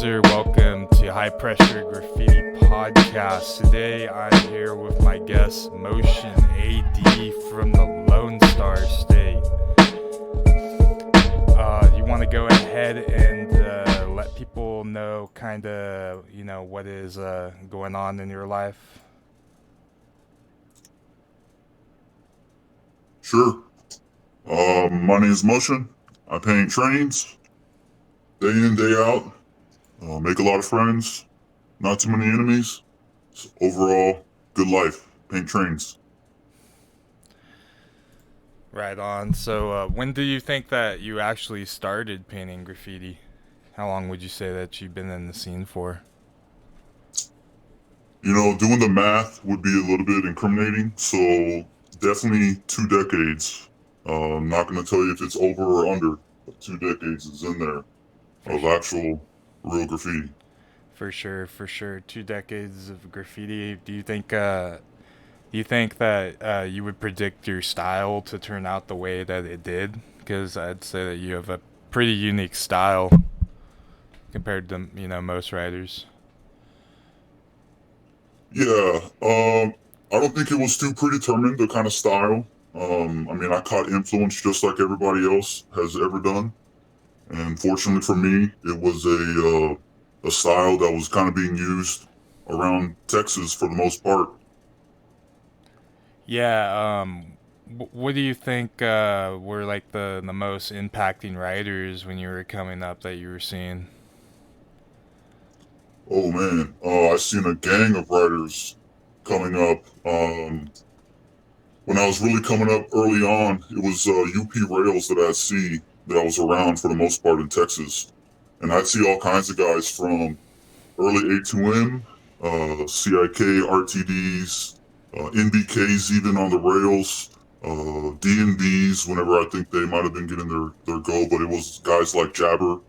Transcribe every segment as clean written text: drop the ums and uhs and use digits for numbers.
user. Welcome to High Pressure Graffiti Podcast. Today I'm here with my guest, Motion AD from the Lone Star State. You want to go ahead and let people know what is going on in your life? Sure. My name is Motion. I paint trains day in, day out. Make a lot of friends. Not too many enemies. Overall, good life. Paint trains. Right on. So when do you think that you actually started painting graffiti? How long would you say that you've been in the scene for? Doing the math would be a little bit incriminating. So definitely 2 decades. I'm not going to tell you if it's over or under, but 2 decades is in there of actual real graffiti. For sure. 2 decades of graffiti. Do you think that you would predict your style to turn out the way that it did? Because I'd say that you have a pretty unique style compared to most writers. Yeah, I don't think it was too predetermined, the kind of style. I caught influence just like everybody else has ever done. And fortunately for me, it was a style that was kind of being used around Texas for the most part. Yeah. What do you think were like the most impacting writers when you were coming up that you were seeing? Oh man, I seen a gang of writers coming up. When I was really coming up early on, it was UP Rails that I'd see that I was around for the most part in Texas. And I'd see all kinds of guys from early A2M, CIK, RTDs, NBKs even on the rails, D&Ds whenever I think they might have been getting their go, but it was guys like Jabber,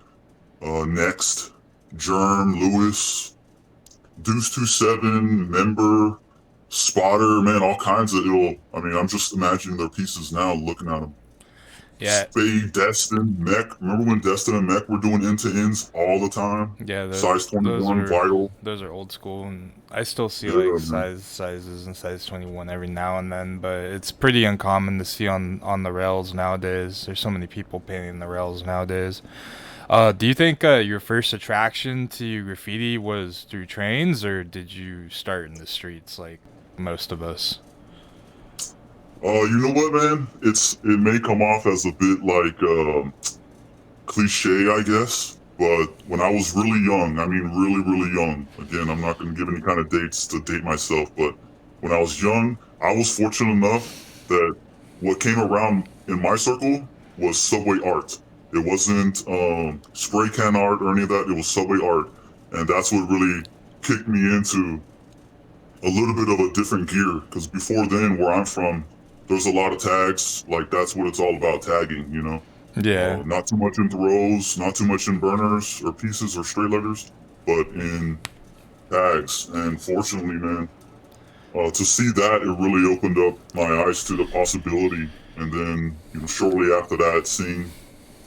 Next, Germ, Lewis, Deuce 27, Member, Spotter, man, all kinds of ill. I'm just imagining their pieces now looking at them. Yeah, Spade, Destin, Mech. Remember when Destin and Mech were doing end to ends all the time? yeah. Size Those 21, are Vital. those are old school, and I still see Yeah, like man. sizes and size 21 every now and then. But it's pretty uncommon to see on the rails nowadays. There's so many people painting the rails nowadays. Do you think your first attraction to graffiti was through trains, or did you start in the streets like most of us? You know what, man? It may come off as a bit like cliche, I guess. But when I was really young, really, really young. Again, I'm not going to give any kind of dates to date myself, but when I was young, I was fortunate enough that what came around in my circle was subway art. It wasn't spray can art or any of that. It was subway art, and that's what really kicked me into a little bit of a different gear. Because before then, where I'm from, there's a lot of tags. Like that's what it's all about, tagging. Yeah, Not too much in throws, not too much in burners or pieces or straight letters, but in tags. And fortunately, man, to see that, it really opened up my eyes to the possibility. And then, shortly after that, seeing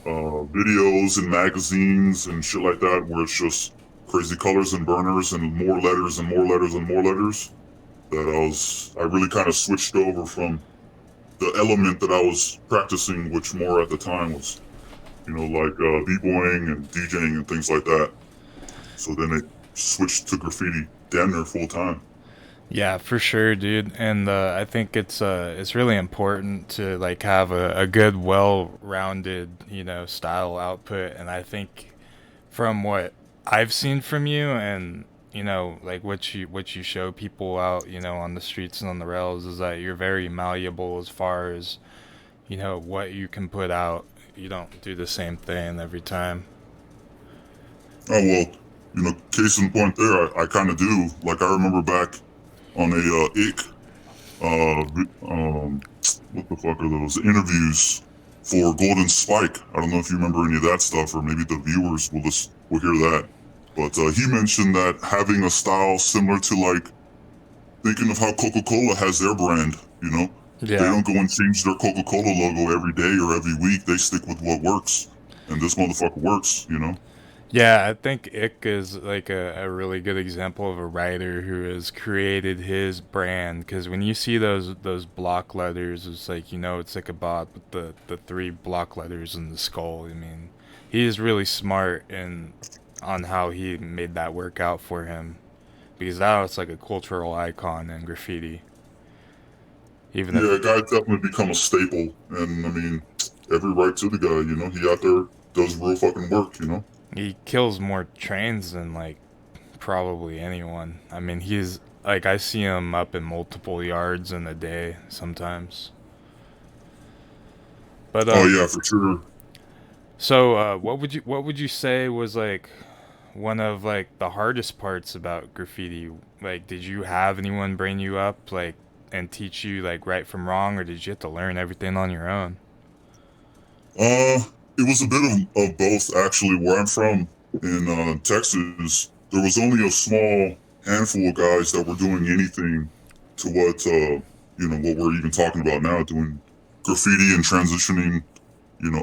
videos and magazines and shit like that, where it's just crazy colors and burners and more letters and more letters and more letters, I really kind of switched over from the element that I was practicing, which more at the time was like b-boying and DJing and things like that. So then it switched to graffiti damn near full time. yeah, for sure, dude. And I think it's really important to like have a good, well-rounded style output. And I think from what I've seen from you and like what you show people out on the streets and on the rails is that you're very malleable as far as what you can put out. You don't do the same thing every time. Oh well, case in point there, I kind of do. Like I remember back on a ick, what the fuck are those interviews for Golden Spike? I don't know if you remember any of that stuff, or maybe the viewers will hear that. But he mentioned that having a style similar to like thinking of how Coca-Cola has their brand, they Yeah. don't go and change their Coca-Cola logo every day or every week. They stick with what works, and this motherfucker works. Yeah, I think Ick is like a really good example of a writer who has created his brand. Because when you see those block letters, it's like, it's like a bot with the three block letters in the skull. I mean, he is really smart in on how he made that work out for him. Because now it's like a cultural icon in graffiti. Even if Yeah, guy definitely become a staple, and I mean, every right to the guy. He out there does real fucking work. he kills more trains than like probably anyone. I mean, he's like I see him up in multiple yards in a day sometimes. But Oh yeah, for sure. so what would you say was like one of like the hardest parts about graffiti? Like, did you have anyone bring you up like and teach you like right from wrong, or did you have to learn everything on your own? Uh, it was a bit of both actually. Where I'm from in Texas, there was only a small handful of guys that were doing anything to what we're even talking about now, doing graffiti and transitioning,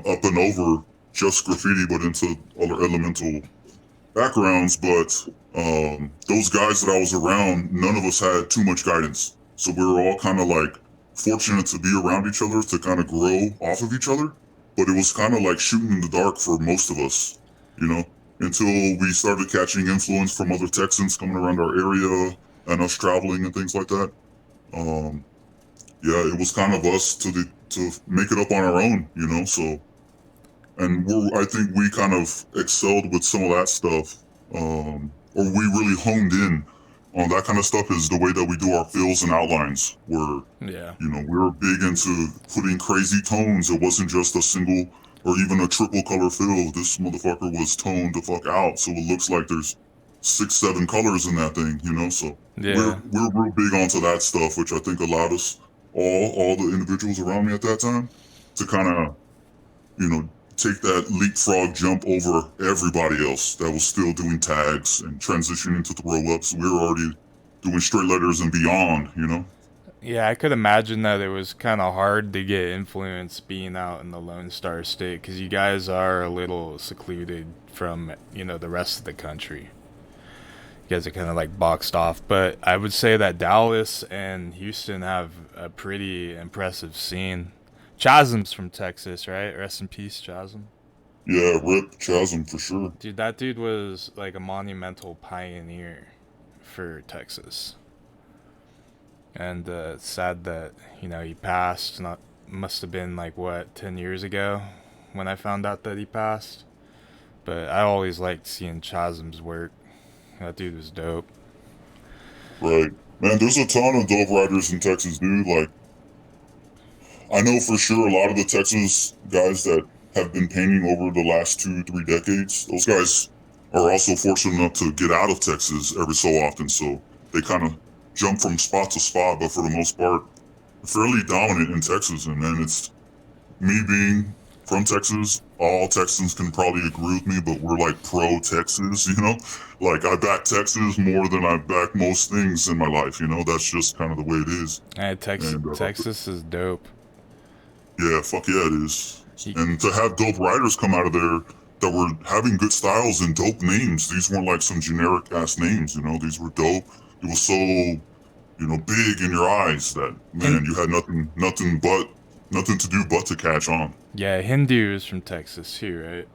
up and over just graffiti, but into other elemental backgrounds. But those guys that I was around, none of us had too much guidance, so we were all kind of like fortunate to be around each other to kind of grow off of each other. But it was kind of like shooting in the dark for most of us, you know, until we started catching influence from other Texans coming around our area and us traveling and things like that. Um, yeah, it was kind of us to make it up on our own, So, and I think we kind of excelled with some of that stuff, or we really honed in on that kind of stuff. Is the way that we do our fills and outlines, where Yeah. we were big into putting crazy tones. It wasn't just a single or even a triple color fill. This motherfucker was toned the fuck out, so it looks like there's 6, 7 colors in that thing, So Yeah. we're real big onto that stuff, which I think allowed us all the individuals around me at that time to kind of take that leapfrog jump over everybody else that was still doing tags and transitioning to throw ups. We were already doing straight letters and beyond. Yeah, I could imagine that it was kind of hard to get influence being out in the Lone Star State because you guys are a little secluded from, the rest of the country. You guys are kind of like boxed off. But I would say that Dallas and Houston have a pretty impressive scene. Chasm's from Texas, right? Rest in peace, Chasm. Yeah, Rip Chasm for sure. Dude, that dude was like a monumental pioneer for Texas. And it's sad that he passed. Not must have been like what 10 years ago when I found out that he passed. But I always liked seeing Chasm's work. That dude was dope. Right. Man, there's a ton of dope writers in Texas, dude. Like, I know for sure a lot of the Texas guys that have been painting over the last 2, 3 decades, those guys are also fortunate enough to get out of Texas every so often. So they kind of jump from spot to spot, but for the most part, fairly dominant in Texas. And man, it's me being from Texas. All Texans can probably agree with me, but we're like pro Texas. Like I back Texas more than I back most things in my life. That's just kind of the way it is. Hey, And Texas is dope. yeah, fuck yeah, it is. He, And to have dope writers come out of there that were having good styles and dope names. These weren't like some generic ass names. These were dope. It was so, big in your eyes that Hin- man, you had nothing to do but to catch on. yeah, Hindu is from Texas too, right?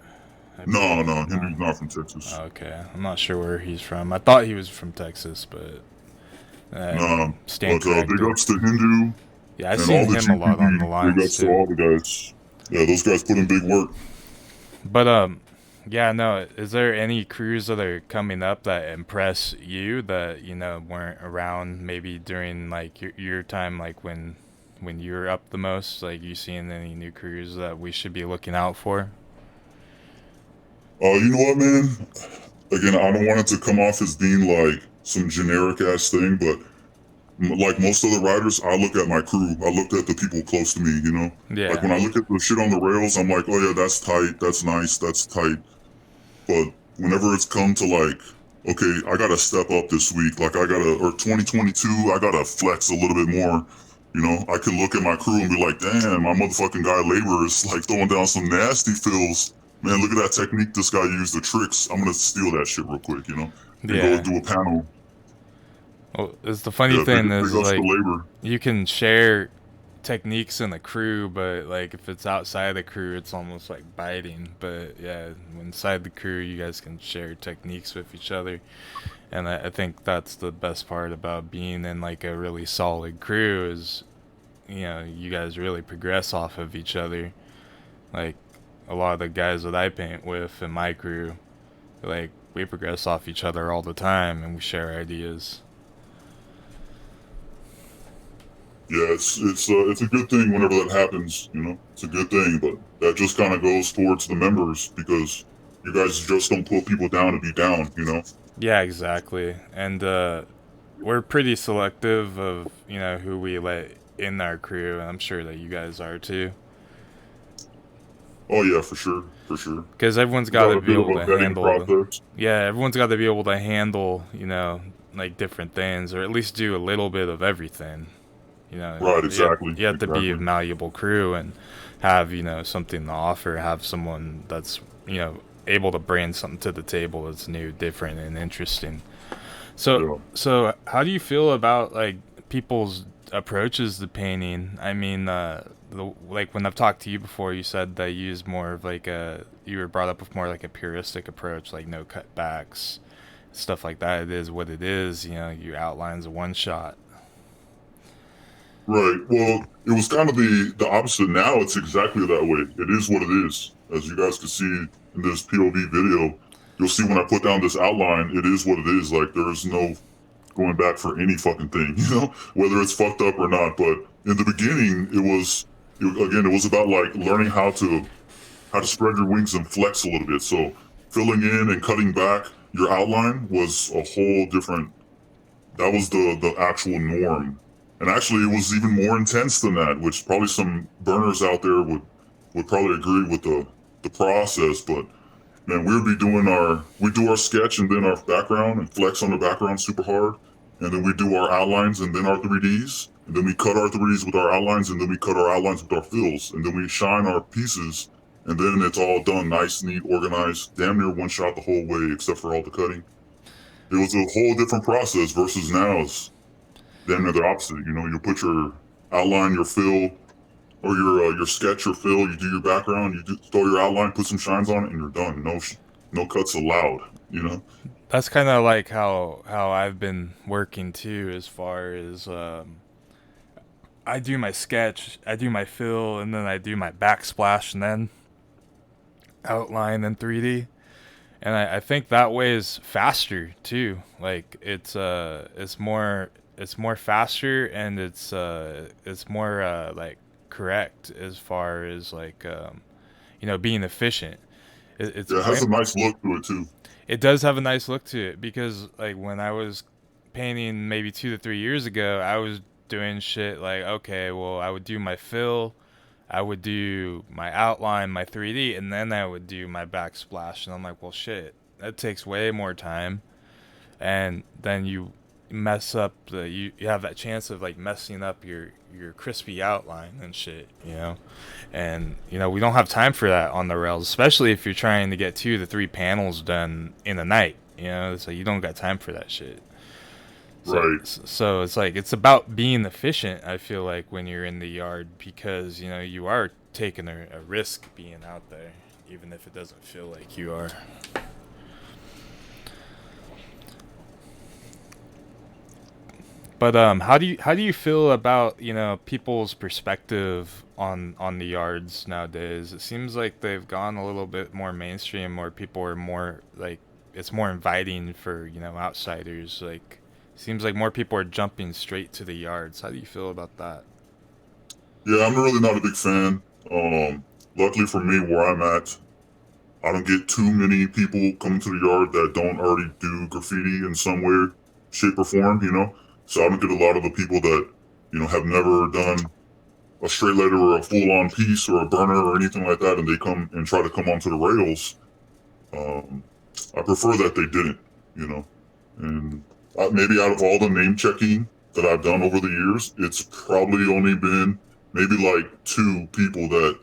I No, believe. no, No. Hindu's not from Texas. Okay, I'm not sure where he's from. I thought he was from Texas, but I No, stand but big corrected. ups to Hindu Yeah, I and all seen the him a lot on the GPD. Big lines ups to too. all the guys. Yeah, those guys put in big work. But yeah, no. Is there any crews that are coming up that impress you that weren't around maybe during like your time, like when you were up the most? Like you seeing any new crews that we should be looking out for? You know what, man? Again, I don't want it to come off as being like some generic ass thing, but like most other writers, I look at my crew. I looked at the people close to me. Like Yeah. when I look at the shit on the rails, I'm like, oh yeah, that's tight, that's nice, that's tight. But whenever it's come to like, okay, I gotta step up this week. Like or 2022, I gotta flex a little bit more. I can look at my crew and be like, damn, my motherfucking guy labor is like throwing down some nasty fills. Man, look at that technique this guy used, the tricks. I'm gonna steal that shit real quick, and go Yeah. do a panel. Well, it's the funny Yeah, big, thing big is ups to like labor. you can share techniques in the crew, but like if it's outside the crew, it's almost like biting. But yeah, inside the crew, you guys can share techniques with each other, and I think that's the best part about being in like a really solid crew is you guys really progress off of each other. Like a lot of the guys that I paint with in my crew, like we progress off each other all the time, and we share ideas. Yeah, it's a good thing whenever that happens. It's a good thing, but that just kind of goes towards the members because you guys just don't put people down to be down. Yeah, exactly. And we're pretty selective of who we let in our crew, and I'm sure that you guys are too. Oh yeah, for sure, for sure. Because everyone's We got got to a be bit of able a to vetting handle. process. Yeah, everyone's got to be able to handle like different things, or at least do a little bit of everything. Right, exactly, You have to be a exactly. malleable crew and have something to offer. Have someone that's able to bring something to the table that's new, different, and interesting. So, Yeah. how do you feel about like people's approaches to painting? I mean, like when I've talked to you before, you said that you use more of like you were brought up with more like a puristic approach, like no cutbacks, stuff like that. It is what it is. Your outlines a one shot. Right. Well, it was kind of the opposite. Now it's exactly that way. It is what it is. As you guys can see in this POV video, you'll see when I put down this outline, it is what it is. Like there is no going back for any fucking thing, whether it's fucked up or not. But in the beginning, again, it was about like learning how to spread your wings and flex a little bit. So filling in and cutting back your outline was a whole different. That was the actual norm, and actually, it was even more intense than that. Which probably some burners out there would probably agree with the process. But man, we do our sketch and then our background and flex on the background super hard, and then we do our outlines and then our 3Ds, and then we cut our 3Ds with our outlines, and then we cut our outlines with our fills, and then we shine our pieces, and then it's all done nice, neat, organized, damn near one shot the whole way except for all the cutting. It was a whole different process versus now it's damn near the opposite. You put your outline, your fill, or your sketch or fill. You do your background, throw your outline, put some shines on it, and you're done. No cuts allowed. That's kind of like how I've been working too, as far as I do my sketch, I do my fill, and then I do my backsplash, and then outline in 3D. And I think that way is faster too. Like it's more faster, and it's more like correct as far as like being efficient. It's Yeah, it way, has a nice look to it too. it does have a nice look to it, because like when I was painting maybe 2 to 3 years ago, I was doing shit like, okay, well, I would do my fill, I would do my outline, my 3D, and then I would do my backsplash. And I'm like, well, shit, that takes way more time. And then you mess up you have that chance of like messing up your crispy outline and shit. And we don't have time for that on the rails, especially if you're trying to get 2 to 3 panels done in a night. So you don't got time for that shit. So, Right. so it's like it's about being efficient. I feel like when you're in the yard, because you are taking a risk being out there, even if it doesn't feel like you are. But how do you feel about people's perspective on the yards nowadays? It seems like they've gone a little bit more mainstream, where people are more like it's more inviting for outsiders. Like seems like more people are jumping straight to the yards. How do you feel about that? Yeah, I'm really not a big fan. Luckily for me, where I'm at, I don't get too many people coming to the yard that don't already do graffiti in some way, shape, or form. So I don't get a lot of the people that have never done a straight letter or a full on piece or a burner or anything like that, and they come and try to come onto the rails. Um, I prefer that they didn't, you know. And maybe out of all the name checking that I've done over the years, it's probably only been maybe like two people that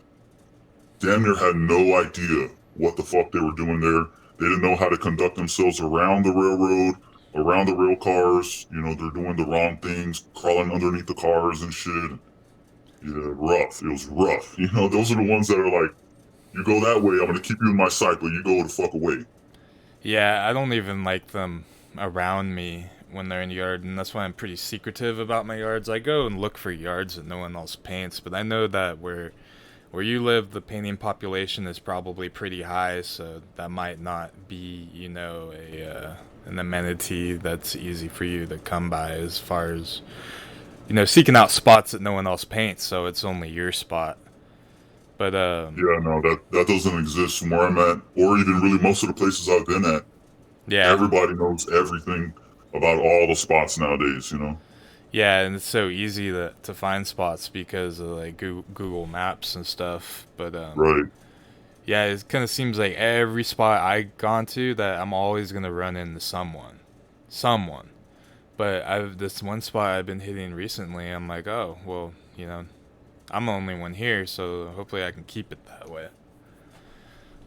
damn near had no idea what the fuck they were doing there. They didn't know how to conduct themselves around the railroad, around the rail cars. You know, they're doing the wrong things, crawling underneath the cars and shit. Yeah, rough. It was rough. You know, those are the ones that are like, you go that way, I'm gonna keep you in my sight, but you go the fuck away. Yeah, I don't even like them around me when they're in the yard, and that's why I'm pretty secretive about my yards. I go and look for yards that no one else paints, but I know that where you live, the painting population is probably pretty high, so that might not be, a an amenity that's easy for you to come by as far as seeking out spots that no one else paints, so it's only your spot. But Yeah, no, that doesn't exist from where I'm at, or even really most of the places I've been at. yeah, Everybody knows everything about all the spots nowadays, you know? yeah, and it's so easy to find spots because of like Google Maps and stuff. But Right. yeah, it kind of seems like every spot I gone to that I'm always gonna run into someone. But I've this one spot I've been hitting recently. I'm like, oh well, I'm the only one here, so hopefully I can keep it that way.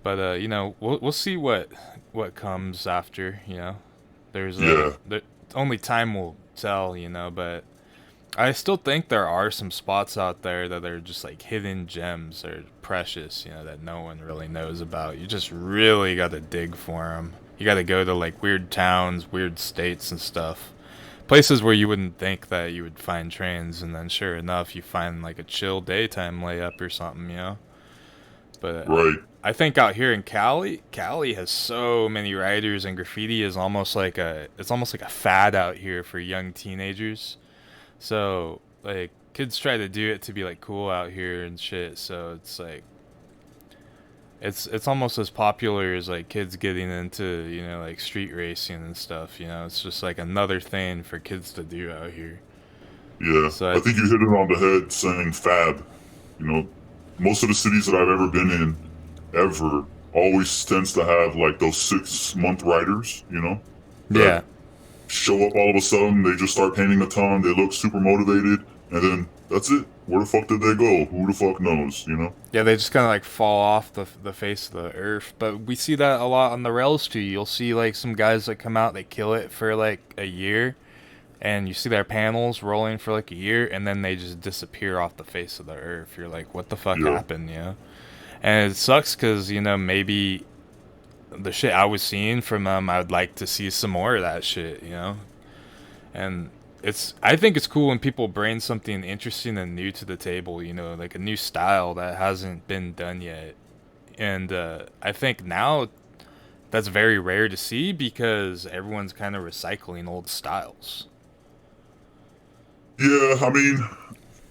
But we'll see what comes after. There's Yeah. only time will tell. But I still think there are some spots out there that are just like hidden gems. They're precious, that no one really knows about. You just really got to dig for them. You got to go to like weird towns, weird states and stuff. Places where you wouldn't think that you would find trains, and then sure enough, you find like a chill daytime layup or something. But Right. I think out here in Cali has so many writers, and graffiti is it's almost like a fad out here for young teenagers. So like kids try to do it to be like cool out here and shit. So it's like it's almost as popular as like kids getting into like street racing and stuff. It's just like another thing for kids to do out here. Yeah. So I think you hit it on the head saying fab. You know, most of the cities that I've ever been in, ever, always tends to have like those 6 month riders, you know, that yeah, show up all of a sudden, they just start painting a ton, they look super motivated, and then that's it. Where the fuck did they go? Who the fuck knows, you know? yeah, they just kind of like fall off the face of the earth. But we see that a lot on the rails too. You'll see like some guys that come out, they kill it for like a year, and you see their panels rolling for like a year, and then they just disappear off the face of the earth. You're like, what the fuck Yeah. happened, And it sucks because maybe the shit I was seeing from them, I would like to see some more of that shit. And I think it's cool when people bring something interesting and new to the table, like a new style that hasn't been done yet. And I think now that's very rare to see because everyone's kind of recycling old styles. Yeah, I mean,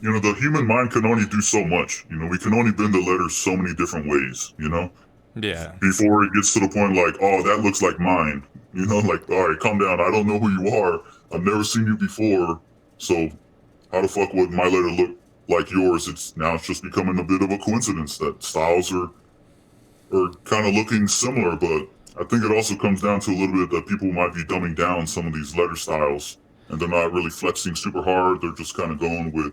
you know, the human mind can only do so much. You know, we can only bend the letters so many different ways, you know? Yeah. Before it gets to the point like, oh, that looks like mine. You know, like, all right, calm down. I don't know who you are. I've never seen you before. So how the fuck would my letter look like yours? It's just becoming a bit of a coincidence that styles are kind of looking similar, but I think it also comes down to a little bit that people might be dumbing down some of these letter styles and they're not really flexing super hard. They're just kind of going with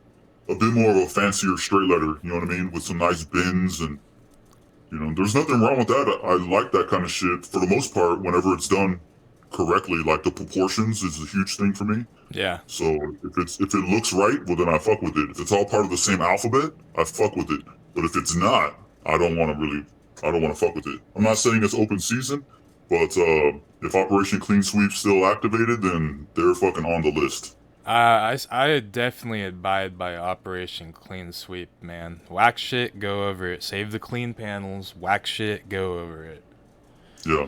a bit more of a fancier straight letter, you know what I mean? With some nice bends and there's nothing wrong with that. I like that kind of shit for the most part whenever it's done correctly. Like the proportions is a huge thing for me. Yeah. So if it looks right, well then I fuck with it. If it's all part of the same alphabet, I fuck with it. But if it's not, I don't want to fuck with it. I'm not saying it's open season, but if Operation Clean Sweep's still activated, then they're fucking on the list. I definitely abide by Operation Clean Sweep, man. Whack shit, go over it. Save the clean panels. Whack shit, go over it. Yeah.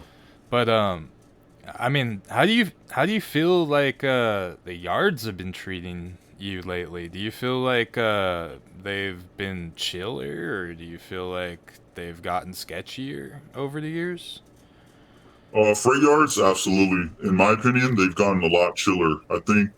But I mean, how do you feel like the yards have been treating you lately? Do you feel like they've been chiller, or do you feel like they've gotten sketchier over the years? Freight yards, absolutely. In my opinion, they've gotten a lot chiller. I think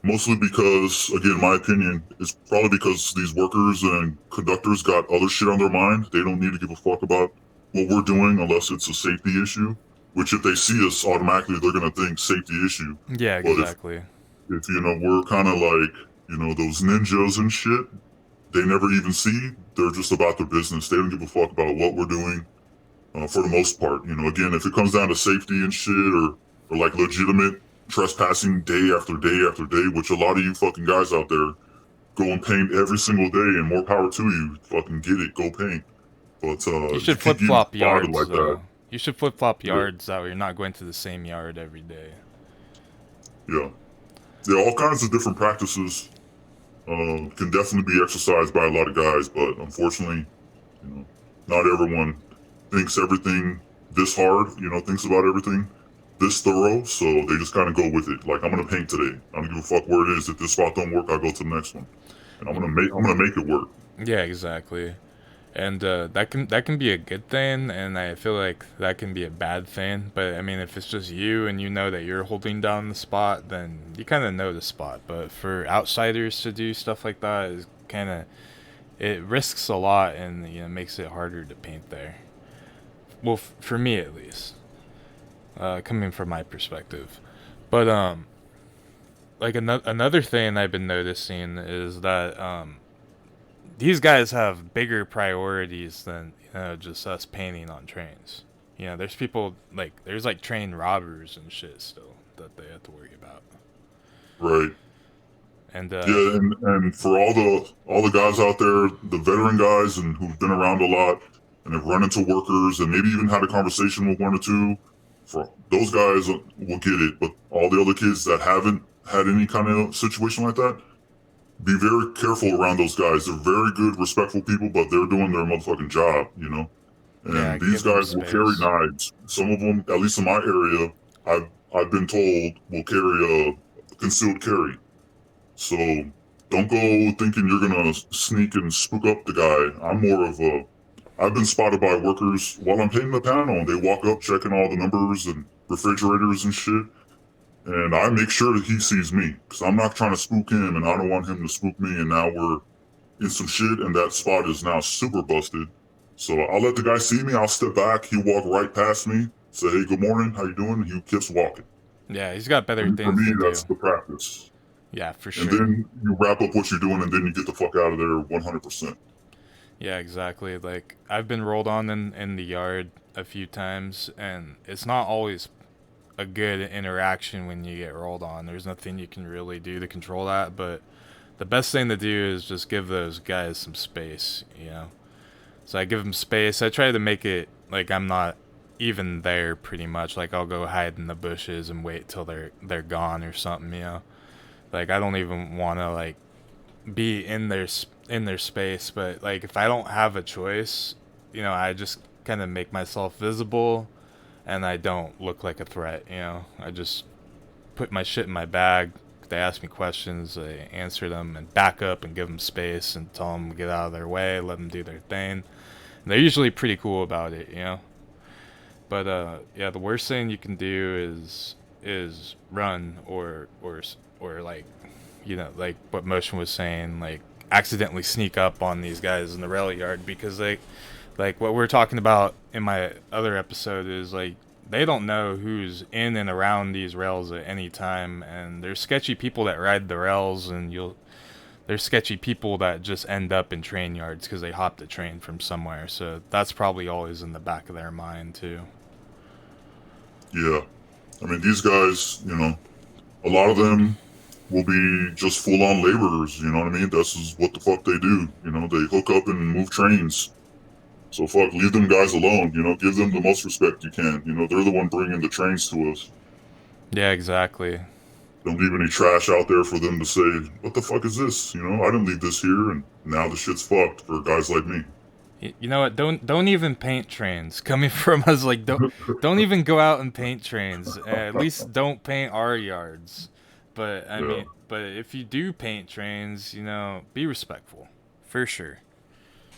mostly because, again, my opinion is probably because these workers and conductors got other shit on their mind. They don't need to give a fuck about what we're doing unless it's a safety issue. Which, if they see us, automatically they're gonna think safety issue. Yeah, But exactly. if we're kind of like those ninjas and shit, they never even see. They're just about their business. They don't give a fuck about what we're doing, for the most part. You know, again, if it comes down to safety and shit, or like legitimate trespassing day after day after day, which a lot of you fucking guys out there go and paint every single day, and more power to you. Fucking get it, go paint. But You to should keep flip getting flop spotted yards like that, though. You should flip flop yeah, yards that way you're not going to the same yard every day. yeah, yeah, all kinds of different practices can definitely be exercised by a lot of guys, but unfortunately, you know, not everyone thinks everything this hard, thinks about everything this thorough, so they just kind of go with it. Like, I'm gonna paint today. I don't give a fuck where it is. If this spot don't work, I'll go to the next one, and I'm gonna make it work. Yeah, exactly. And that can be a good thing, and I feel like that can be a bad thing. But I mean, if it's just you and you know that you're holding down the spot, then you kind of know the spot. But for outsiders to do stuff like that is kind of, it risks a lot, and makes it harder to paint there. Well, for me at least, coming from my perspective. But like another thing I've been noticing is that these guys have bigger priorities than just us painting on trains. There's people there's like train robbers and shit still that they have to worry about. Right. And Yeah, and for all the guys out there, the veteran guys and who've been around a lot and have run into workers and maybe even had a conversation with one or two, for those guys will get it. But all the other kids that haven't had any kind of situation like that, be very careful around those guys. They're very good, respectful people, but they're doing their motherfucking job. yeah, And these give them guys will carry space. knives. Some of them, at least in my area, I've been told will carry a concealed carry. So don't go thinking you're gonna sneak and spook up the guy. I'm more of a. I've been spotted by workers while I'm painting the panel, and they walk up checking all the numbers and refrigerators and shit. And I make sure that he sees me because I'm not trying to spook him, and I don't want him to spook me. And now we're in some shit, and that spot is now super busted. So I'll let the guy see me. I'll step back. He'll walk right past me. Say, "Hey, good morning. How you doing?" He keeps walking. Yeah, he's got better For things me, to that's do. the practice. Yeah, for And sure. then you wrap up what you're doing, and then you get the fuck out of there 100%. Yeah, exactly. Like I've been rolled on in the yard a few times, and it's not always a good interaction when you get rolled on. There's nothing you can really do to control that, but the best thing to do is just give those guys some space. So I give them space. I try to make it like I'm not even there pretty much. Like I'll go hide in the bushes and wait till they're gone or something. Like I don't even want to like be in their space, but like if I don't have a choice, I just kind of make myself visible and I don't look like a threat. I just put my shit in my bag. They ask me questions, I answer them and back up and give them space and tell them to get out of their way, let them do their thing. And they're usually pretty cool about it. But yeah, the worst thing you can do is run or like what Motion was saying, like accidentally sneak up on these guys in the rail yard because like what we're talking about in my other episode is like they don't know who's in and around these rails at any time, and there's sketchy people that ride the rails, and there's sketchy people that just end up in train yards because they hopped a train from somewhere. So that's probably always in the back of their mind too. Yeah. I mean, these guys, a lot of them will be just full on laborers, you know what I mean? That's just what the fuck they do. They hook up and move trains. So fuck, leave them guys alone, give them the most respect you can. They're the one bringing the trains to us. Yeah, exactly. Don't leave any trash out there for them to say, what the fuck is this? I didn't leave this here, and now the shit's fucked for guys like me. You know what? Don't even paint trains. Coming from us, like don't even go out and paint trains. At least don't paint our yards. But I Yeah, mean, but if you do paint trains, be respectful, for sure.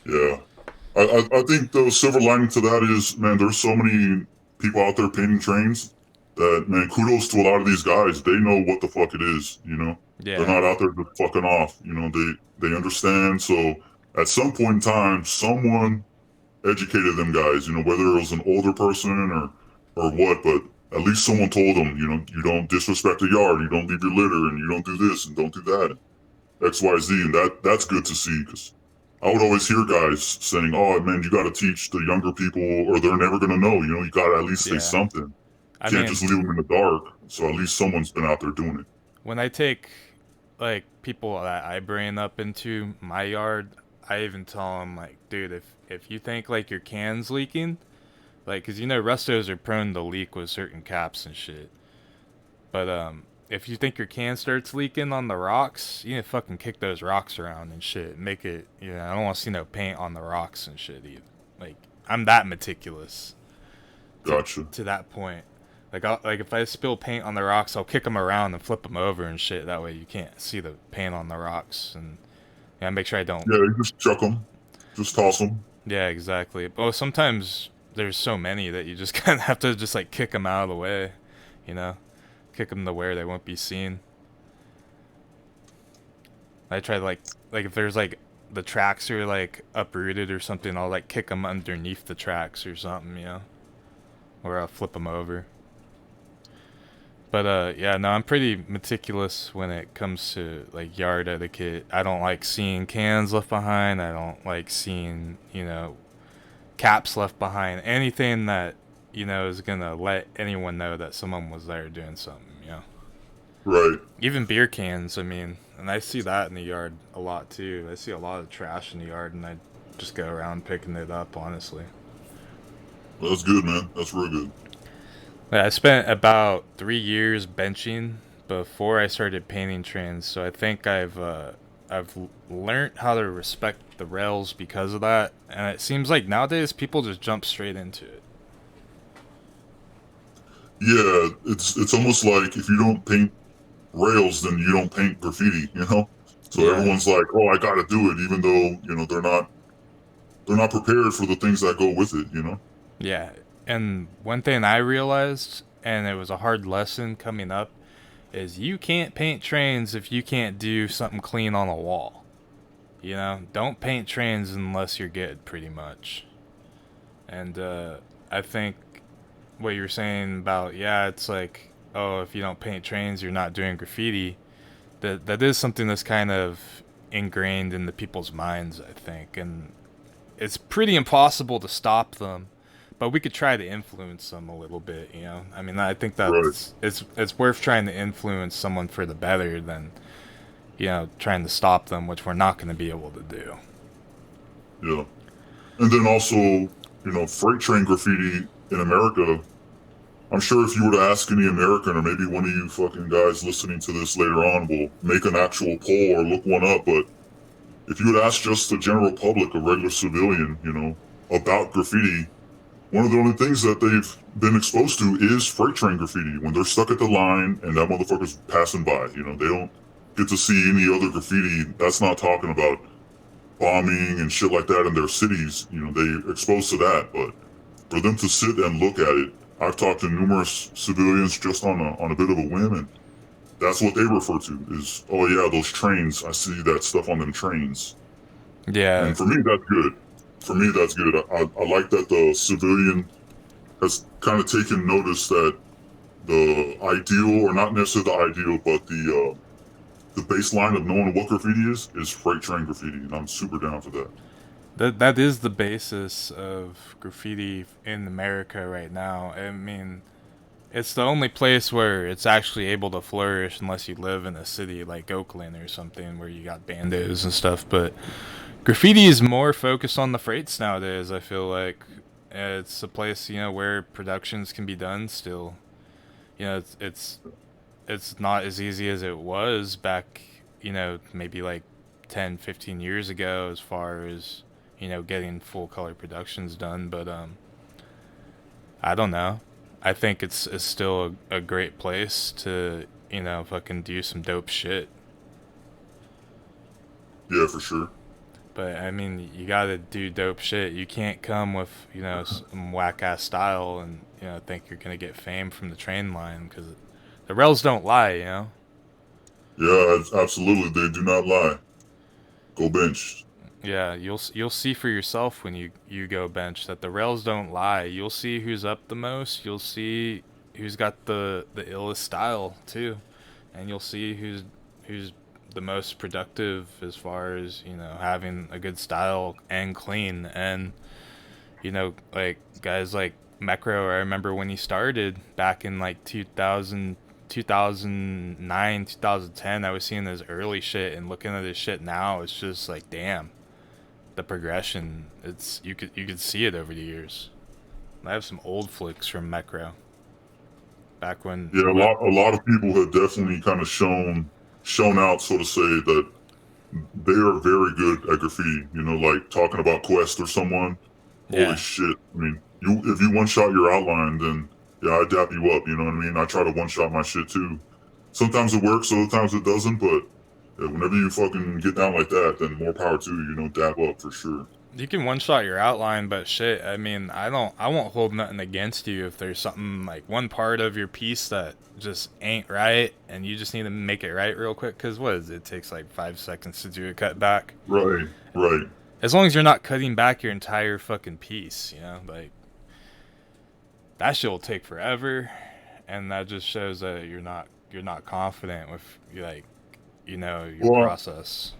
yeah. I think the silver lining to that is, man, there's so many people out there painting trains that, man, kudos to a lot of these guys. They know what the fuck it is. They're Yeah, not out there just fucking off. They understand. So at some point in time, someone educated them guys, whether it was an older person or what, but at least someone told them, you don't disrespect the yard, you don't leave your litter, and you don't do this and don't do that, XYZ, and that's good to see because I would always hear guys saying, "Oh man, you got to teach the younger people, or they're never gonna know. You know, you got to at least say Yeah. something. I Can't just mean, leave them in the dark. So at least someone's been out there doing it." when I take like people that I bring up into my yard, I even tell them like, dude, if you think like your can's leaking, like, cause you know restos are prone to leak with certain caps and shit. But if you think your can starts leaking on the rocks, you need to fucking kick those rocks around and shit. Make it, you know, I don't want to see no paint on the rocks and shit either. Like, I'm that meticulous to Gotcha. to that point. Like if I spill paint on the rocks, I'll kick them around and flip them over and shit. That way you can't see the paint on the rocks, and yeah, make sure I don't. Yeah, you just chuck them, just toss them. Yeah, exactly. But sometimes there's so many that you just kind of have to just like kick them out of the way, you know, kick them to where they won't be seen. I try to like if there's like the tracks are like uprooted or something, I'll like kick them underneath the tracks or something, you know, or I'll flip them over. But yeah, no, I'm pretty meticulous when it comes to like yard etiquette. I don't like seeing cans left behind. I don't like seeing, you know, caps left behind. Anything that, you know, is gonna let anyone know that someone was there doing something, you know. Right. Even beer cans, I mean, and I see that in the yard a lot too. I see a lot of trash in the yard and I just go around picking it up, honestly. Well, that's good, man. That's real good. Yeah, I spent about 3 years benching before I started painting trains, so I think I've learned how to respect the rails because of that. And it seems like nowadays people just jump straight into it. Yeah, it's almost like if you don't paint rails, then you don't paint graffiti. You know. So Yeah, everyone's like, "Oh, I got to do it," even though they're not prepared for the things that go with it. You know. yeah. And one thing I realized, and it was a hard lesson coming up, is you can't paint trains if you can't do something clean on a wall. You know, don't paint trains unless you're good, pretty much. And I think what you're saying about, yeah, it's like, oh, if you don't paint trains, you're not doing graffiti. That is something that's kind of ingrained in the people's minds, I think, and it's pretty impossible to stop them. But we could try to influence them a little bit, you know. I mean, I think Right. that's it's worth trying to influence someone for the better than, you know, trying to stop them, which we're not going to be able to do. Yeah. And then also, freight train graffiti in America. I'm sure if you were to ask any American, or maybe one of you fucking guys listening to this later on will make an actual poll or look one up, but if you would ask just the general public, a regular civilian, about graffiti, one of the only things that they've been exposed to is freight train graffiti. When they're stuck at the line and that motherfucker's passing by, they don't get to see any other graffiti. That's not talking about bombing and shit like that in their cities. They exposed to that, but for them to sit and look at it, I've talked to numerous civilians just on a bit of a whim, and that's what they refer to is, oh yeah, those trains. I see that stuff on them trains, Yeah, and for me, that's good. For me, that's good. I like that the civilian has kind of taken notice that the ideal, or not necessarily the ideal, but the baseline of knowing what graffiti is freight train graffiti, and I'm super down for that. that is the basis of graffiti in America right now. I mean, it's the only place where it's actually able to flourish unless you live in a city like Oakland or something where you got bandos and stuff. But graffiti is more focused on the freights nowadays. I feel like it's a place, you know, where productions can be done still. You know, it's not as easy as it was back, you know, maybe like 10, 15 years ago as far as, you know, getting full color productions done, but I don't know. I think it's still a great place to, you know, fucking do some dope shit. Yeah, for sure. But I mean, you gotta do dope shit. You can't come with, you know, some whack ass style and, you know, think you're gonna get fame from the train line because the rails don't lie, you know. Yeah, absolutely. They do not lie. Go bench. Yeah, you'll see for yourself when you go bench that the rails don't lie. You'll see who's up the most. You'll see who's got the illest style too, and you'll see who's the most productive as far as having a good style and clean. And like guys like Mecro, I remember when he started back in like 2000, 2009, 2010. I was seeing his early shit and looking at his shit now. It's just like, damn, the progression. It's you could see it over the years. I have some old flicks from Mecro back when. Yeah, a lot of people have definitely kind of shown out, so to say, that they are very good at graffiti. You know, like talking about Quest or someone. Holy Yeah, shit! I mean, you if you one shot your outline, then yeah, I dap you up. You know what I mean? I try to one shot my shit too. Sometimes it works, other times it doesn't. But yeah, whenever you fucking get down like that, then more power to you. You know, dap up for sure. you can one shot your outline, but shit, I mean, I won't hold nothing against you if there's something like one part of your piece that just ain't right, and you just need to make it right real quick. Cause what is it? It takes like 5 seconds to do a cut back. Right, right. As long as you're not cutting back your entire fucking piece, like that shit will take forever, and that just shows that you're not confident with like your Well, process.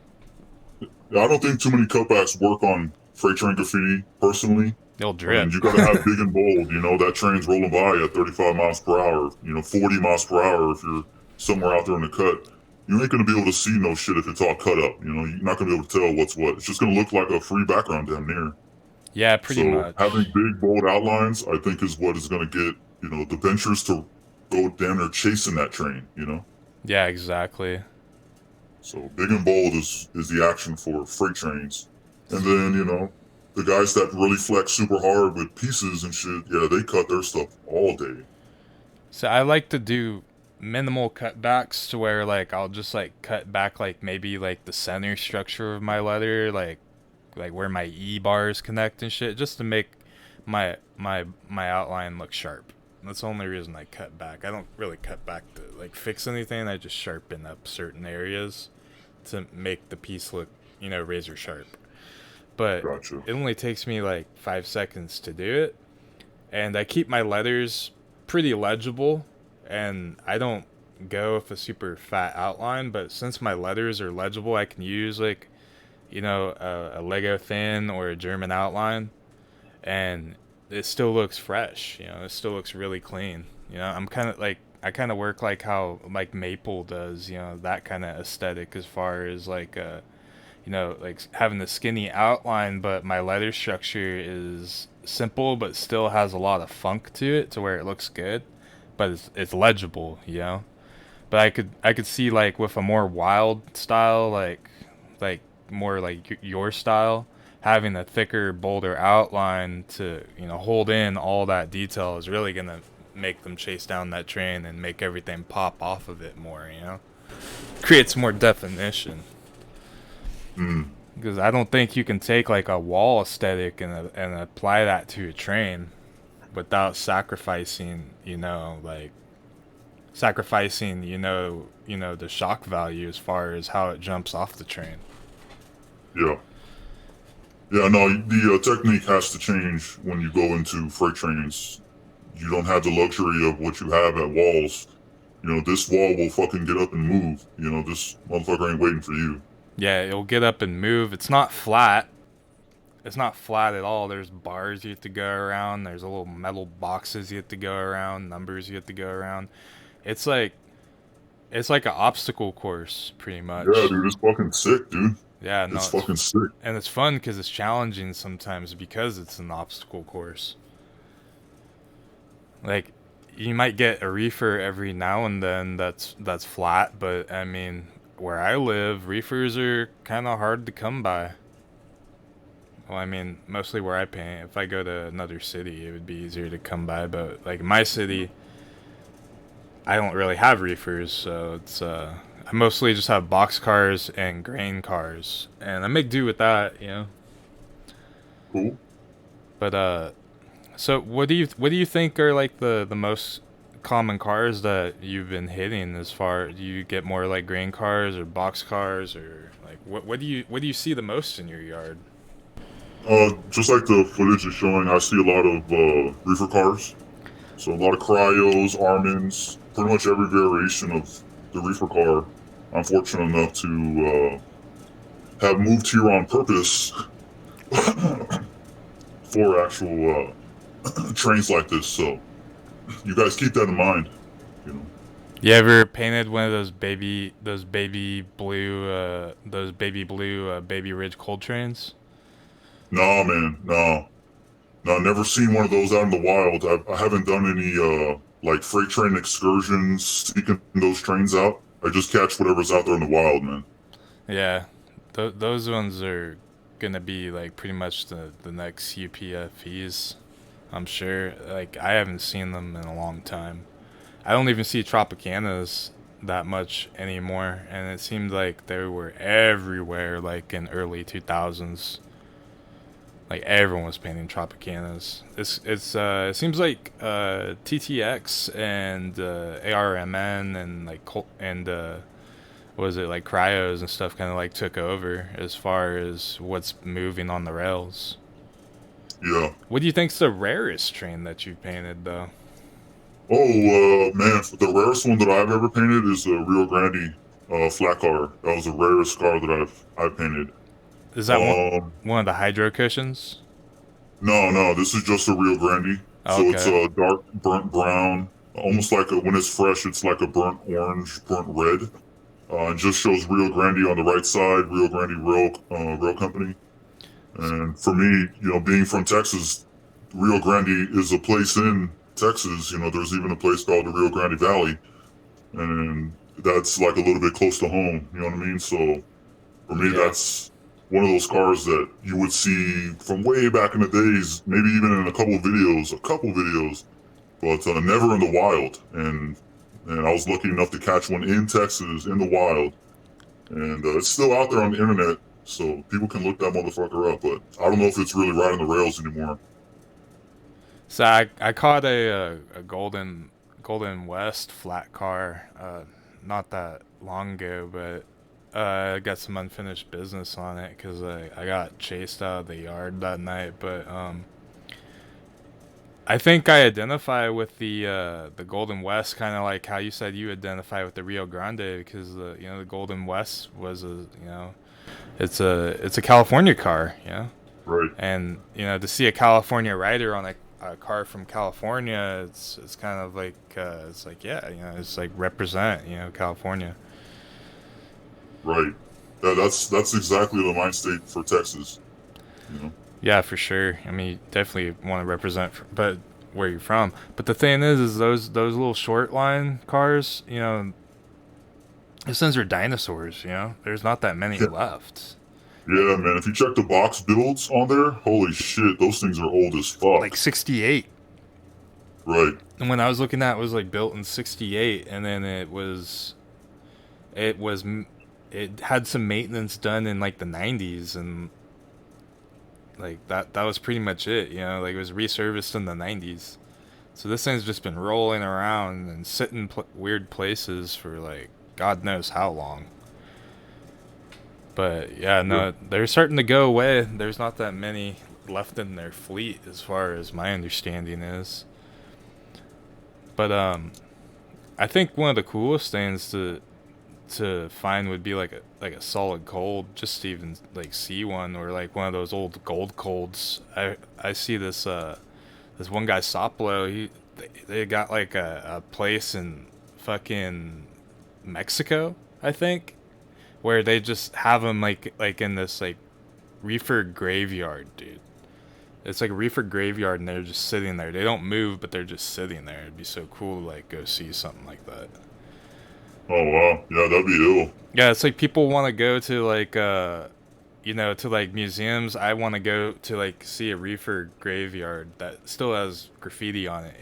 yeah, I don't think too many cutbacks work on freight train graffiti personally. It'll I mean, drip. you got to have big and bold. You know, that train's rolling by at 35 miles per hour. You know, 40 miles per hour if you're somewhere out there in the cut. You ain't gonna be able to see no shit if it's all cut up. You know, you're not gonna be able to tell what's what. It's just gonna look like a free background damn near. Yeah, pretty So having much. big bold outlines, I think, is what is gonna get the ventures to go down there chasing that train. You know, Yeah, exactly. so big and bold is the action for freight trains, and then the guys that really flex super hard with pieces and shit, yeah, they cut their stuff all day. So I like to do minimal cutbacks to where like I'll just like cut back like maybe like the center structure of my letter, like where my E bars connect and shit, just to make my outline look sharp. That's the only reason I cut back. I don't really cut back to like fix anything. I just sharpen up certain areas to make the piece look, razor sharp. But Gotcha. it only takes me like 5 seconds to do it, and I keep my letters pretty legible, and I don't go with a super fat outline. But since my letters are legible, I can use like a Lego thin or a German outline, and it still looks fresh. It still looks really clean. I'm kind of like I kind of work like how like Maple does. That kind of aesthetic as far as like like having the skinny outline, but my letter structure is simple, but still has a lot of funk to it, to where it looks good, but it's legible. But I could see like with a more wild style, like more like your style, having a thicker, bolder outline to hold in all that detail is really gonna make them chase down that train and make everything pop off of it more. Creates more definition. Hmm. Because I don't think you can take like a wall aesthetic and apply that to a train without sacrificing, like sacrificing, the shock value as far as how it jumps off the train. Yeah. Yeah. No, the technique has to change when you go into freight trains. You don't have the luxury of what you have at walls. This wall will fucking get up and move. This motherfucker ain't waiting for you. Yeah, it'll get up and move. It's not flat. It's not flat at all. There's bars you have to go around. There's little metal boxes you have to go around. Numbers you have to go around. It's like it's like an obstacle course, pretty Yeah, much. dude, it's fucking sick, dude. Yeah, It's no, fucking sick. and it's fun because it's challenging sometimes because it's an obstacle course. Like you might get a reefer every now and then that's flat, but I mean, where I live, reefers are kind of hard to come by. Well, I mean, mostly where I paint. If I go to another city, it would be easier to come by. But like my city, I don't really have reefers, so it's I mostly just have box cars and grain cars, and I make do with that. Cool. But so what do you think are like the most common cars that you've been hitting? As far, do you get more like grain cars or box cars, or like what do you see the most in your yard? Just like the footage is showing, I see a lot of reefer cars. So a lot of cryos, Armins, pretty much every variation of the reefer car. I'm fortunate enough to have moved here on purpose for actual trains like this. So you guys keep that in mind. You know. You ever painted one of those baby blue Baby Ridge cold trains? Nah, man, nah, nah. Never seen one of those out in the wild. I haven't done any like freight train excursions, seeking those trains out. I just catch whatever's out there in the wild, man. Yeah, those ones are gonna be like pretty much the next UPFEs. I'm sure. Like I haven't seen them in a long time. I don't even see Tropicanas that much anymore, and it seemed like they were everywhere, like in early 2000s. Like everyone was painting Tropicanas. It seems like TTX and ARMN and like what was it, like cryos and stuff kind of like took over as far as what's moving on the rails. Yeah. What do you think's the rarest train that you've painted though? Oh, man, the rarest one that I've ever painted is a Rio Grande flat car. That was the rarest car that I've painted. Is that Um, one of the hydro cushions? no, no, this is just a Rio Grande. So it's Okay. a dark burnt brown, almost like when it's fresh, it's like a burnt orange, burnt red. It just shows Rio Grande on the right side, Rio Grande Rail Company. And for me, being from Texas, Rio Grande is a place in Texas. There's even a place called the Rio Grande Valley, and that's like a little bit close to home. You know what I mean? So for me, Yeah. that's one of those cars that you would see from way back in the days, maybe even in a couple videos, but never in the wild. And I was lucky enough to catch one in Texas in the wild, and it's still out there on the internet, so people can look that motherfucker up. But I don't know if it's really riding the rails anymore. So I caught a Golden West flat car not that long ago, but I got some unfinished business on it because I got chased out of the yard that night. But I think I identify with the Golden West kind of like how you said you identify with the Rio Grande because the Golden West was it's a California car, Right. and to see a California rider on a car from California, it's kind of like it's like, yeah, it's like represent California. Right. That's exactly the mind state for Texas. You know. Yeah, for sure. I mean, you definitely want to represent, but where you're from. But the thing is those little short line cars, those things are dinosaurs. There's not that many Yeah, left. yeah, man. If you check the box builds on there, holy shit, those things are old as Like fuck. 68. Right. And when I was looking at it, it was like built in 68, and then it was it had some maintenance done in like the 90s, and like that was pretty much it. Like it was resurfaced in the 90s. So this thing's just been rolling around and sitting weird places for like God knows how long. But yeah, Yeah. no, they're starting to go away. There's not that many left in their fleet, as far as my understanding is. But I think one of the coolest things to find would be like a solid gold, just to even like see one, or like one of those old gold colds. I see this one guy Soplo. They got like a place in fucking Mexico, I think, where they just have them like in this like reefer graveyard, dude. It's like a reefer graveyard, and they're just sitting there. They don't move, but they're just sitting there. It'd be so cool to like go see something like that. Oh wow. Yeah, that'd be ill. Yeah, it's like people want to go to like to like museums. I want to go to like see a reefer graveyard that still has graffiti on it.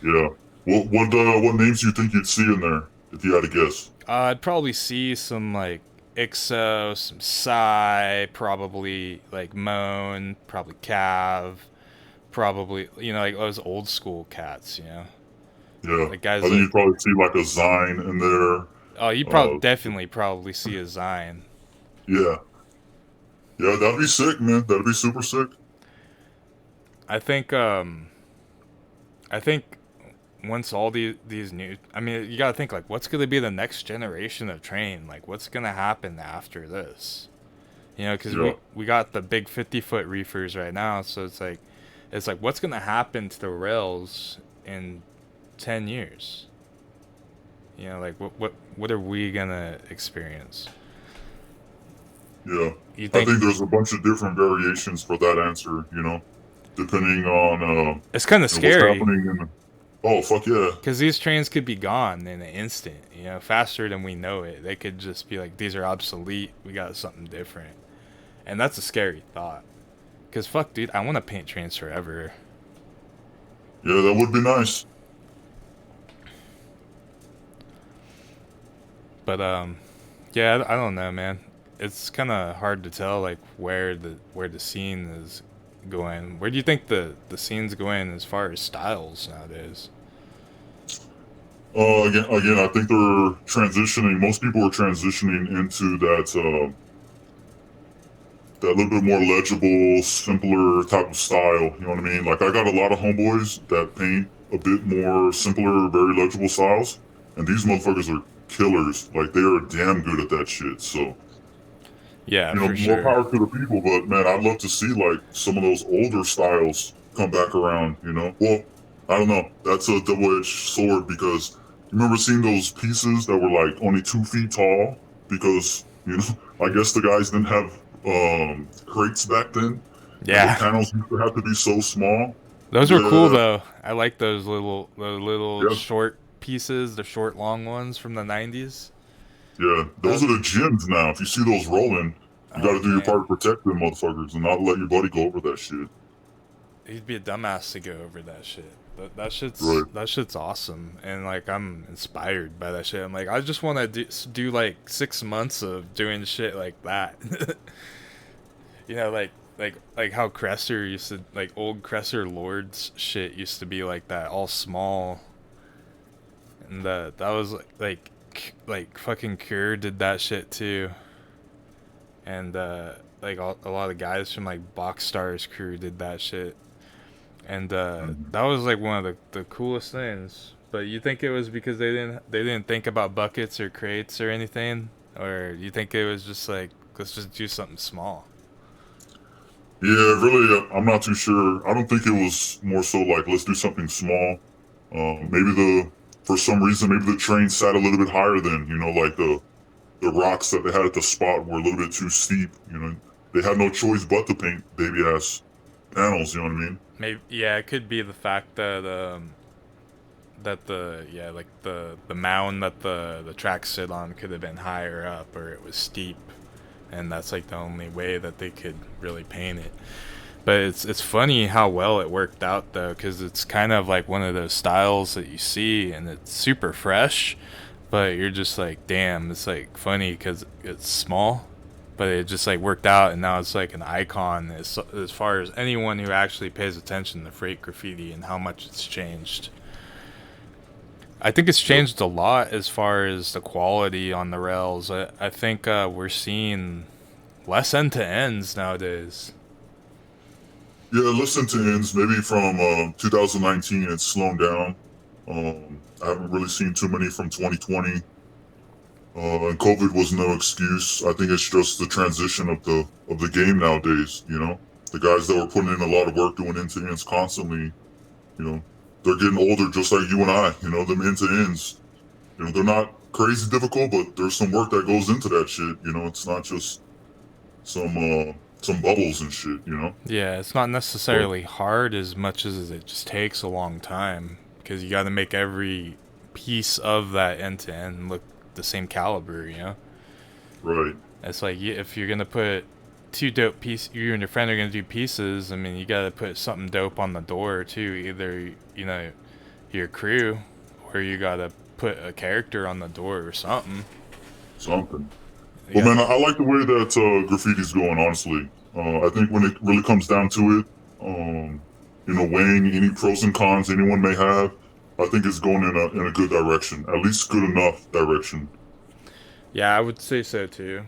Yeah. What names do you think you'd see in there if you had to guess? I'd probably see some like Ixo, some Psy, probably like Moan, probably Cav, probably like those old school cats. Yeah. Like I guys think like, you'd probably see like a Zine in there. oh, you probably Uh, definitely probably see a Zion. yeah. Yeah, that'd be sick, man. That'd be super sick. I think I think once all these new, I mean, you gotta think like, what's gonna be the next generation of train? Like, what's gonna happen after this? You know, because Yeah. we got the big 50-foot reefers right now, so it's like what's gonna happen to the rails in 10 years? You know, like what are we gonna experience? Yeah. You I think think there's a bunch of different variations for that answer, depending on it's kind of what's scary happening in oh fuck yeah. because these trains could be gone in an instant. You know, faster than we know it. They could just be like, these are obsolete. We got something different, and that's a scary thought. Cause fuck, dude, I want to paint trains forever. Yeah, that would be nice. But yeah, I don't know, man. It's kind of hard to tell like where the scene is going. Where do you think the scene's going as far as styles nowadays? Again, I think they're transitioning. Most people are transitioning into that little bit more legible, simpler type of style. You know what I mean? Like I got a lot of homeboys that paint a bit more simpler, very legible styles, and these motherfuckers are killers. Like they are damn good at that shit. So Yeah, for more sure. power to the people. But man, I'd love to see like some of those older styles come back around. Well, I don't know. That's a double-edged sword because you remember seeing those pieces that were like only 2 feet tall because I guess the guys didn't have crates back then, and the Yeah, panels used to have to be so small. those were cool Yeah, though. I like those little yeah, short pieces, the short long ones from the '90s. yeah. Those Those, are the gyms now. If you see those rolling, you got oh to do your man, part to protect them motherfuckers and not let your buddy go over that shit. he'd be a dumbass to go over that shit. Right. That shit's awesome, and like I'm inspired by that shit. I'm like, I just want to do like 6 months of doing shit like that. You know, like how Cresser used to, like old Cresser Lords shit used to be like that, all small, and that was like fucking Cure did that shit too, and like a lot of guys from like Box Stars crew did that shit, and Mhm. that was like one of the coolest things. But you think it was because they didn't think about buckets or crates or anything, or you think it was just like, let's just do something small? Yeah, really, I'm not too sure. I don't think it was more so like let's do something small. Maybe for some reason maybe the train sat a little bit higher than like the rocks that they had at the spot were a little bit too steep. They had no choice but to paint baby ass panels. You know what I mean? Maybe, yeah, it could be the fact that the yeah, like the mound that the tracks sit on could have been higher up, or it was steep, and that's like the only way that they could really paint it. But it's funny how well it worked out though, because it's kind of like one of those styles that you see and it's super fresh, but you're just like, damn, it's like funny because it's small, but it just like worked out, and now it's like an icon as far as anyone who actually pays attention to freight graffiti and how much it's changed. I think it's Yep. changed a lot as far as the quality on the rails. I think we're seeing less end to ends nowadays. Yeah, listen to ends maybe from 2019. It's slowed down. I haven't really seen too many from 2020. And COVID was no excuse. I think it's just the transition of the game nowadays. The guys that were putting in a lot of work doing end to ends constantly. You know, they're getting older, just like you and I. Them end to ends. They're not crazy difficult, but there's some work that goes into that shit. It's not just some some bubbles and shit. Yeah, it's not But necessarily hard as much as it just takes a long time, because you got to make every piece of that end to end look the same caliber. You know, right, it's like if you're gonna put two dope pieces, you and your friend are gonna do pieces. I mean, you got to put something dope on the door too. Either your crew, or you got to put a character on the door or something. something. Well, Yeah. man, I like the way that graffiti's going. Honestly, I think when it really comes down to it, weighing any pros and cons anyone may have, I think it's going in a good direction, at least good enough direction. Yeah, I would say so too.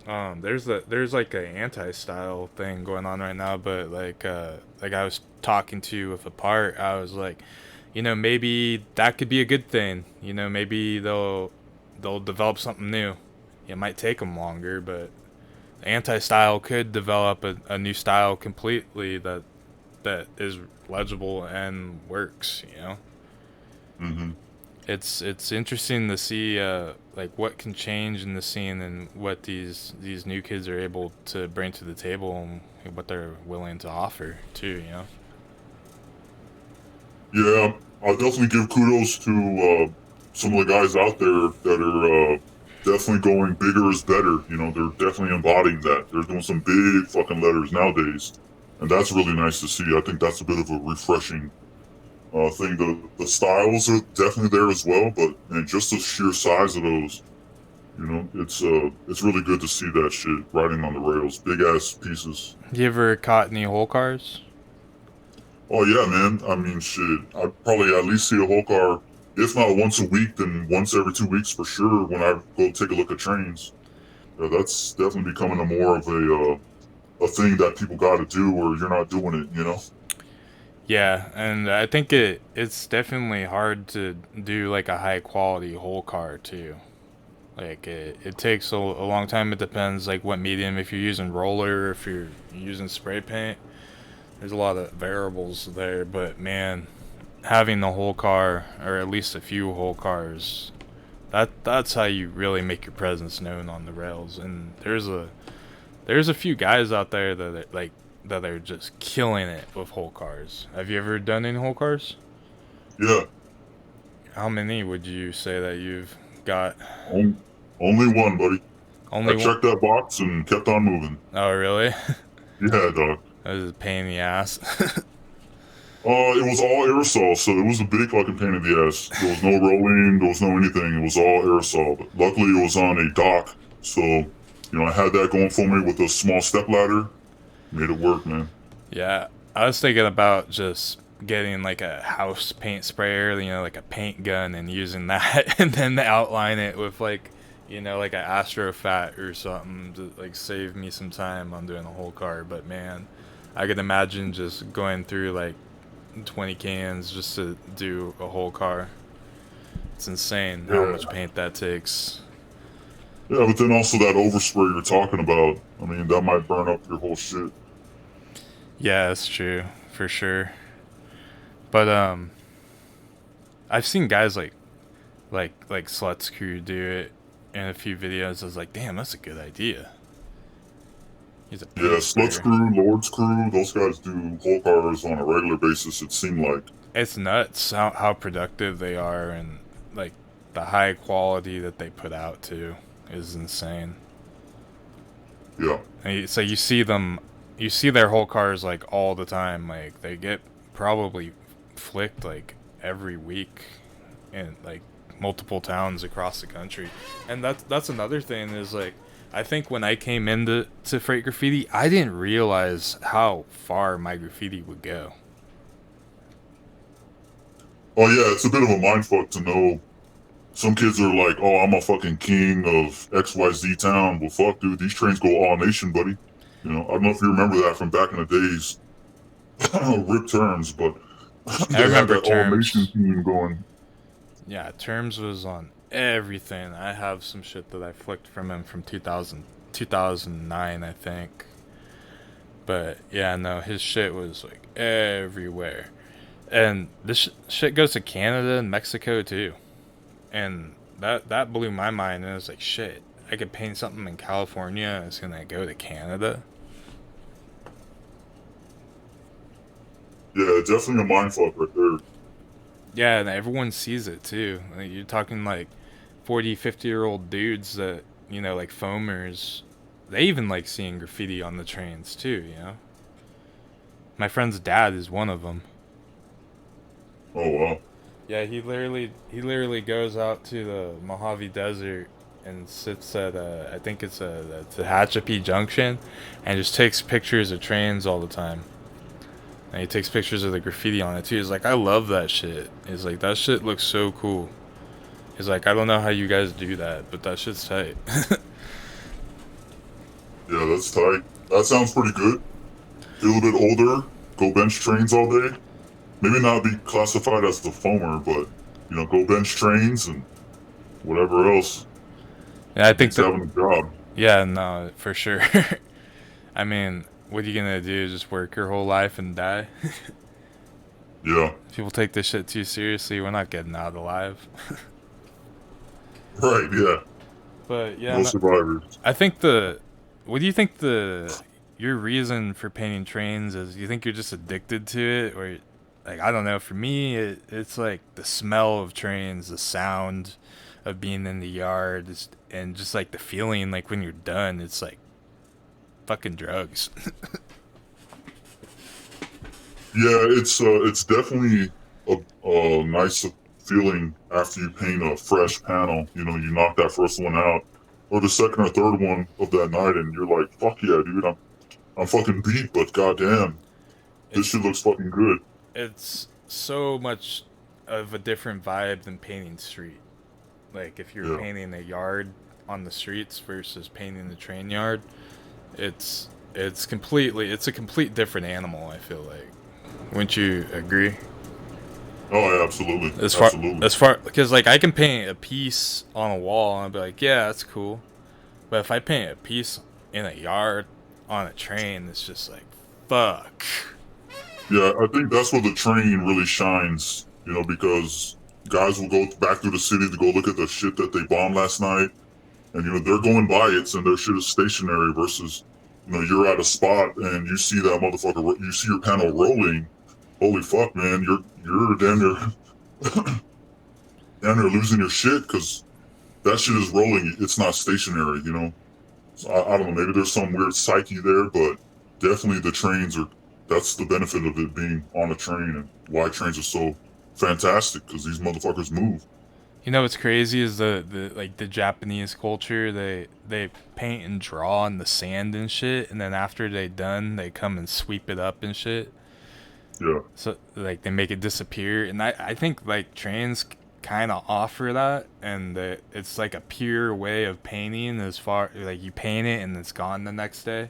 There's like a anti-style thing going on right now, but like I was talking to with a part, I was like, maybe that could be a good thing. Maybe they'll develop something new. It might take them longer, but anti-style could develop a new style completely that is legible and works. Mm-hmm. It's interesting to see like what can change in the scene and what these new kids are able to bring to the table and what they're willing to offer too. Yeah, I'll definitely give kudos to some of the guys out there that are definitely going bigger is better. They're definitely embodying that. They're doing some big fucking letters nowadays, and that's really nice to see. I think that's a bit of a refreshing thing. The styles are definitely there as well, but man, just the sheer size of those, it's really good to see that shit riding on the rails, big ass pieces. You ever caught any whole cars? Oh yeah, man. I mean, shit. I probably at least see a whole car, if not once a week, then once every 2 weeks for sure. When I go take a look at trains, yeah, that's definitely becoming a more of a thing that people got to do, or you're not doing it. Yeah, and I think it's definitely hard to do like a high quality whole car too. Like it takes a long time. It depends like what medium. If you're using roller, if you're using spray paint, there's a lot of variables there. But man, having the whole car or at least a few whole cars, that's how you really make your presence known on the rails. And there's a few guys out there that are just killing it with whole cars. Have you ever done any whole cars? Yeah. How many would you say that you've got? On, only one, buddy. I Only one? checked that box and kept on moving. Oh, really? Yeah, dog. That was a pain in the ass. It was all aerosol, so it was a big fucking pain in the ass. There was no rolling, there was no anything. It was all aerosol. But luckily, it was on a dock, so I had that going for me with a small step ladder. Made it work, man. Yeah, I was thinking about just getting like a house paint sprayer, like a paint gun, and using that, and then outline it with like an astrofat or something to like save me some time on doing the whole car. But man, I could imagine just going through like 20 cans just to do a whole car. It's insane how Yeah, much paint that takes. yeah, but then also that overspray you're talking about. I mean, that might burn up your whole shit. Yeah, that's true for sure. But I've seen guys like Sluts Crew do it in a few videos. I was like, damn, that's a good idea. He's a Yeah, paint Sluts sprayer. Crew, Lord's Crew, those guys do whole cars on a regular basis. It seemed like. It's nuts how productive they are and like the high quality that they put out too is insane. Yeah, And so you see their whole cars like all the time. Like they get probably flicked like every week in like multiple towns across the country. And that's another thing is like I think when I came into Freight Graffiti, I didn't realize how far my graffiti would go. oh yeah, it's a bit of a mindfuck to know. Some kids are like, "Oh, I'm a fucking king of XYZ town." Well, fuck, dude, these trains go all nation, buddy. I don't know if you remember that from back in the days. Rip terms, but I they had remember that all nation terms. team going. Yeah, terms was on everything. I have some shit that I flicked from him from 2009, I think. But yeah, no, his shit was like everywhere. And this shit goes to Canada and Mexico too. And that blew my mind. And I was like, shit, I could paint something in California and it's gonna go to Canada. Yeah, definitely a mindfuck right there. Yeah, and everyone sees it too. Like, you're talking like 40, 50-year-old dudes that, like foamers. They even like seeing graffiti on the trains too. My friend's dad is one of them. Oh wow. Yeah, he literally goes out to the Mojave Desert and sits at I think it's a Tehachapi Junction, and just takes pictures of trains all the time. And he takes pictures of the graffiti on it too. He's like, I love that shit. He's like, that shit looks so cool. He's like, I don't know how you guys do that, but that shit's tight. Yeah, that's tight. That sounds pretty good. Feel a bit older. Go bench trains all day. maybe not be classified as the foamer, but go bench trains and whatever else Yeah, I think makes that. having a job. Yeah, no, for sure. I mean, what are you gonna do? Just work your whole life and die? Yeah, People take this shit too seriously. We're not getting out alive. right. Yeah, But yeah, no no, survivors. I think the. What do you think the your reason for painting trains is? You think you're just addicted to it, or like I don't know? For me, it's like the smell of trains, the sound of being in the yard, and just like the feeling like when you're done. It's like fucking drugs. Yeah, it's definitely a nice feeling after you paint a fresh panel. You knock that first one out, or the second or third one of that night, and you're like, "Fuck yeah, dude! I'm fucking beat, but goddamn, this it's shit looks fucking good." it's so much of a different vibe than painting street. Like if you're Yeah, painting a yard on the streets versus painting the train yard, it's a complete different animal. I feel like. Wouldn't you agree? oh yeah, absolutely, As far absolutely. as far because like I can paint a piece on a wall and I'd be like, yeah, that's cool. But if I paint a piece in a yard on a train, it's just like, fuck. Yeah, I think that's where the train really shines. Because guys will go back through the city to go look at the shit that they bombed last night, and they're going by it and their shit is stationary versus you're at a spot and you see that motherfucker, you see your panel rolling. Holy fuck, man, you're damn near losing your shit because that shit is rolling. It's not stationary. So I don't know, maybe there's some weird psyche there, but definitely the trains are. That's the benefit of it being on a train and why trains are so fantastic because these motherfuckers move. You know what's crazy is the like the Japanese culture. They paint and draw in the sand and shit, and then after they done, they come and sweep it up and shit. Yeah, So like they make it disappear, and I think like trains kind of offer that, and it's like a pure way of painting. As far like you paint it and it's gone the next day.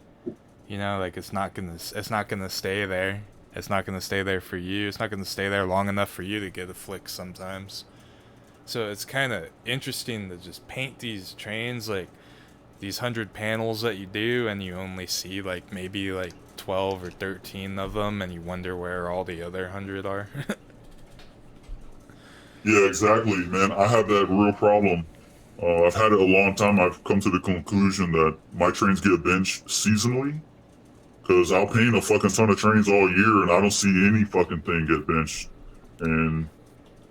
Like it's not gonna stay there. It's not gonna stay there for you. It's not gonna stay there long enough for you to get a flick sometimes. So it's kind of interesting to just paint these trains like these 100 panels that you do, and you only see like maybe like 12 or 13 of them, and you wonder where all the other 100 are. yeah, exactly, man. I have that real problem. I've had it a long time. I've come to the conclusion that my trains get benched seasonally because I'll paint a fucking ton of trains all year and I don't see any fucking thing get benched. And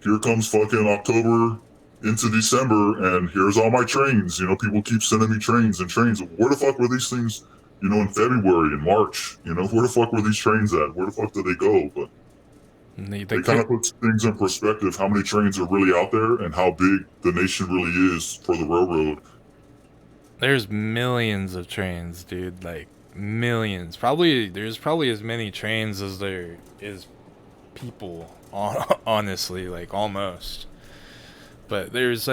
here comes fucking October into December, and here's all my trains. People keep sending me trains and trains. Where the fuck were these things, in February and March? Where the fuck were these trains at? Where the fuck did they go? But They they kind can't. of put things in perspective how many trains are really out there and how big the nation really is for the railroad. There's millions of trains, dude. Like millions. Probably there's probably as many trains as there is people. Honestly, like almost. But there's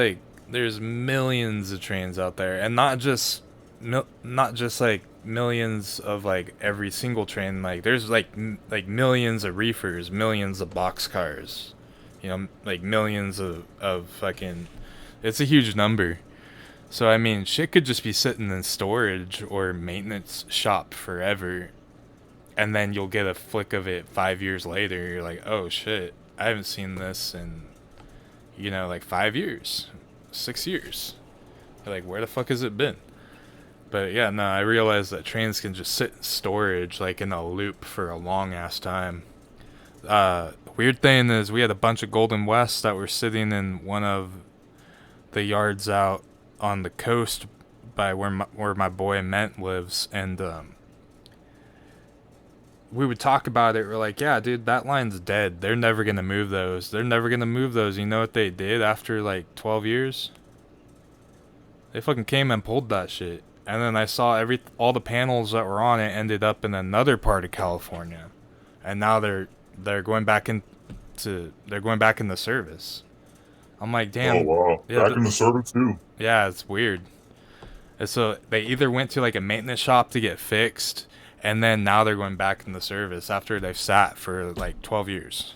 millions of trains out there, and not just like millions of like every single train. Like there's like millions of reefers, millions of boxcars. Like millions of fucking. It's a huge number. So I mean, shit could just be sitting in storage or maintenance shop forever, and then you'll get a flick of it 5 years later. You're like, oh shit, I haven't seen this in like 5 years, 6 years. You're like, where the fuck has it been? But yeah, no, I realized that trains can just sit in storage like in a loop for a long ass time. Weird thing is, we had a bunch of Golden Wests that were sitting in one of the yards out on the coast by where my boy Ment lives, and we would talk about it. We're like, yeah, dude, that line's dead. They're never gonna move those. They're never gonna move those. You know what they did after like 12 years? They fucking came and pulled that shit. And then I saw all the panels that were on it ended up in another part of California, and now they're going back they're going back into service. I'm like, Oh damn, wow, yeah, back in the service too. yeah, it's weird. And so they either went to like a maintenance shop to get fixed, and then now they're going back into service after they've sat for like 12 years.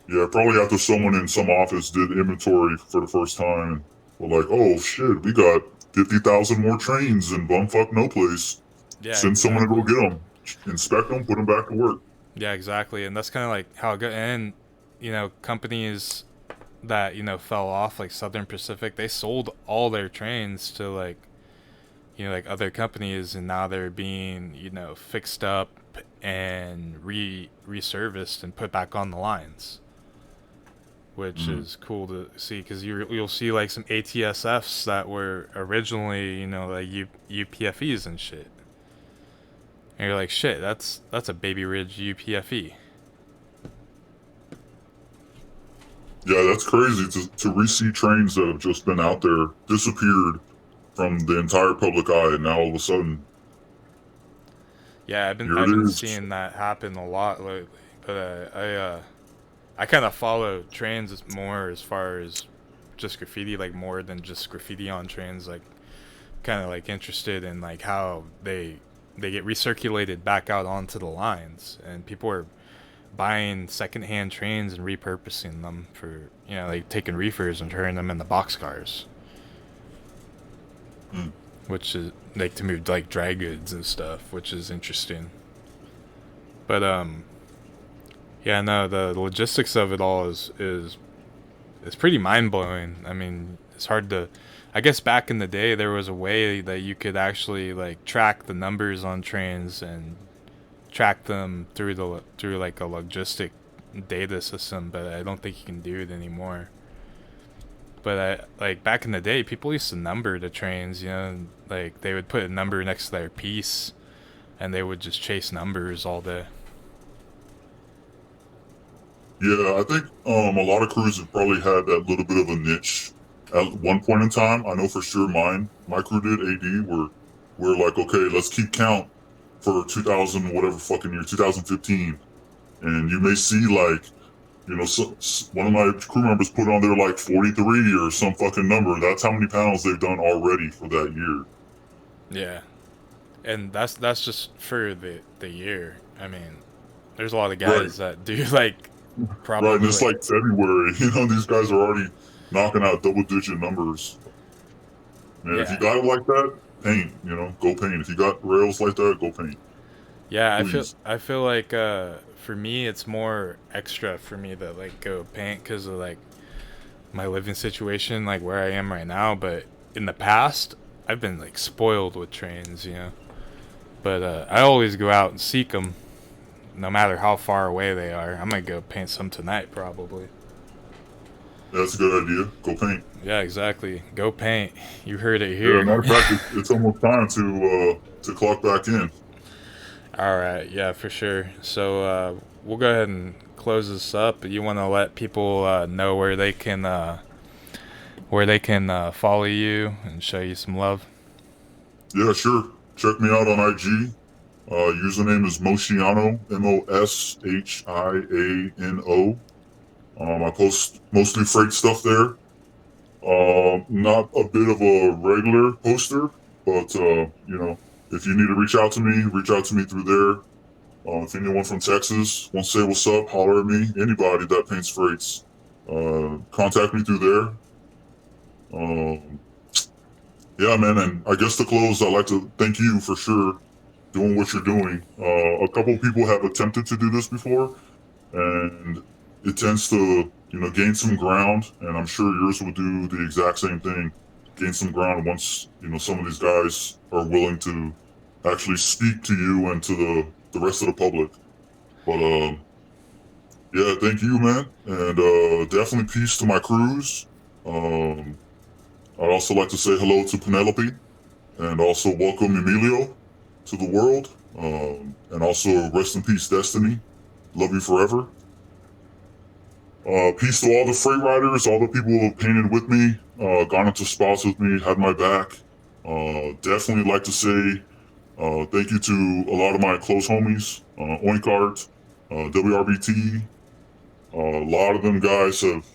Yeah, probably after someone in some office did inventory for the first time, we're like, oh shit, we got 50,000 more trains in bumfuck no place. Yeah, Send someone to go exactly. get them, inspect them, put them back to work. Yeah, exactly. And that's kind of like how it goes. And companies that fell off, like Southern Pacific, they sold all their trains to like like other companies, and now they're being fixed up and reserviced and put back on the lines, which Mm. is cool to see because you'll see like some ATSFs that were originally like UPFEs and shit, and you're like, shit, that's a Baby Ridge UPFE. Yeah, that's crazy to re-see trains that have just been out there, disappeared from the entire public eye, and now all of a sudden, Yeah, here I've been it is. seeing that happen a lot lately, but I kind of follow trains more as far as just graffiti, like more than just graffiti on trains. Like, kind of like interested in like how they get recirculated back out onto the lines, and people are buying secondhand trains and repurposing them for like taking reefers and turning them into boxcars, Mm. which is like to move like dry goods and stuff, which is interesting. But yeah, no, the logistics of it all is it's pretty mind blowing. I mean, it's hard to. I guess back in the day, there was a way that you could actually like track the numbers on trains and track them through like a logistic data system, but I don't think you can do it anymore. But like back in the day, people used to number the trains. Like they would put a number next to their piece, and they would just chase numbers all day. Yeah, I think a lot of crews have probably had that little bit of a niche at one point in time. I know for sure my crew did AD. We're like, okay, let's keep count for 2000 whatever fucking year, 2015, and you may see like one of my crew members put on there like 43 or some fucking number. That's how many panels they've done already for that year. Yeah, and that's just for the year. I mean, there's a lot of Right, guys that do like right, and probably it's like like February. These guys are already knocking out double-digit numbers. Man, if you yeah. got it like that, paint. Go paint. If you got rails like that, go paint, Yeah, please. I feel like for me it's more extra for me to like go paint because of like my living situation, like where I am right now. But in the past, I've been like spoiled with trains. But I always go out and seek them, no matter how far away they are. I'm gonna go paint some tonight, probably. Yeah, that's a good idea. Go paint. Yeah, exactly. Go paint. You heard it Yeah, here. matter of fact, it's almost time to clock back in. All right. Yeah, for sure. So we'll go ahead and close this up. You want to let people know where they can follow you and show you some love. Yeah, sure. Check me out on IG. Username is Moshiano, Moshiano. I post mostly freight stuff there. Not a bit of a regular poster, but if you need to reach out to me, reach out to me through there. If anyone from Texas wants to say what's up, holler at me. Anybody that paints freights, contact me through there. Um, yeah, man, and I guess to close, I'd like to thank you for sure doing what you're doing. A couple people have attempted to do this before, and it tends to, gain some ground. And I'm sure yours will do the exact same thing, gain some ground once some of these guys are willing to actually speak to you and to the rest of the public. But yeah, thank you, man, and definitely peace to my crews. Um, I'd also like to say hello to Penelope, and also welcome Emilio to the world. And also rest in peace, Destiny. Love you forever. Peace to all the freight riders, all the people who have painted with me, gone into spots with me, had my back. Definitely like to say thank you to a lot of my close homies, Oinkart, WRBT. A lot of them guys have,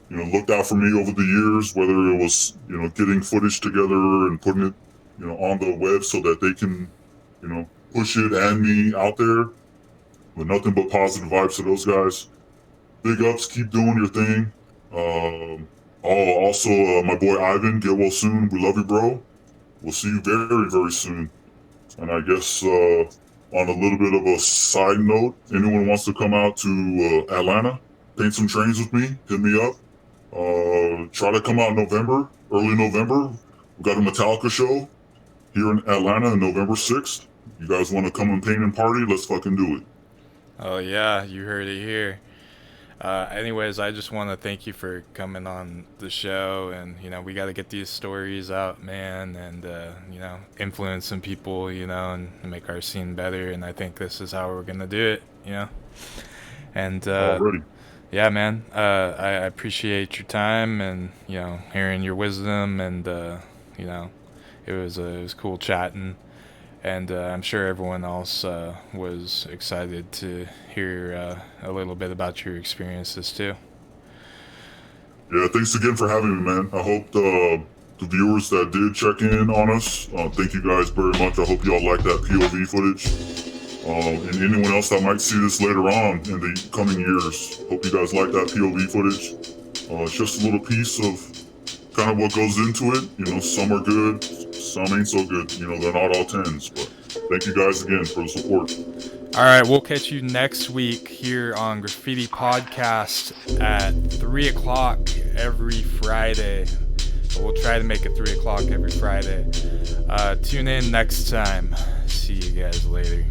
looked out for me over the years, whether it was, getting footage together and putting it, on the web so that they can, push it and me out there. But nothing but positive vibes to those guys. big ups. Keep doing your thing. Also, my boy Ivan, get well soon. We love you, bro. We'll see you very, very soon. And I guess on a little bit of a side note, anyone wants to come out to Atlanta, paint some trains with me, hit me up. Try to come out in November, early November. We got a Metallica show here in Atlanta on November 6th. You guys want to come and paint and party? Let's fucking do it. Oh yeah, you heard it here. Anyways, I just want to thank you for coming on the show, and we got to get these stories out, man, and influence some people, and make our scene better. And I think this is how we're gonna do it. And Already. yeah, man, I appreciate your time and hearing your wisdom, and it was cool chatting. And I'm sure everyone else was excited to hear a little bit about your experiences too. Yeah, thanks again for having me, man. I hope the viewers that did check in on us, thank you guys very much. I hope y'all like that POV footage. And anyone else that might see this later on in the coming years, hope you guys like that POV footage. It's just a little piece of kind of what goes into it. Some are good, some ain't so good. They're not all tens, but thank you guys again for the support. All right, we'll catch you next week here on Graffiti Podcast at 3 o'clock every Friday. We'll try to make it 3 o'clock every Friday. Tune in next time. See you guys later.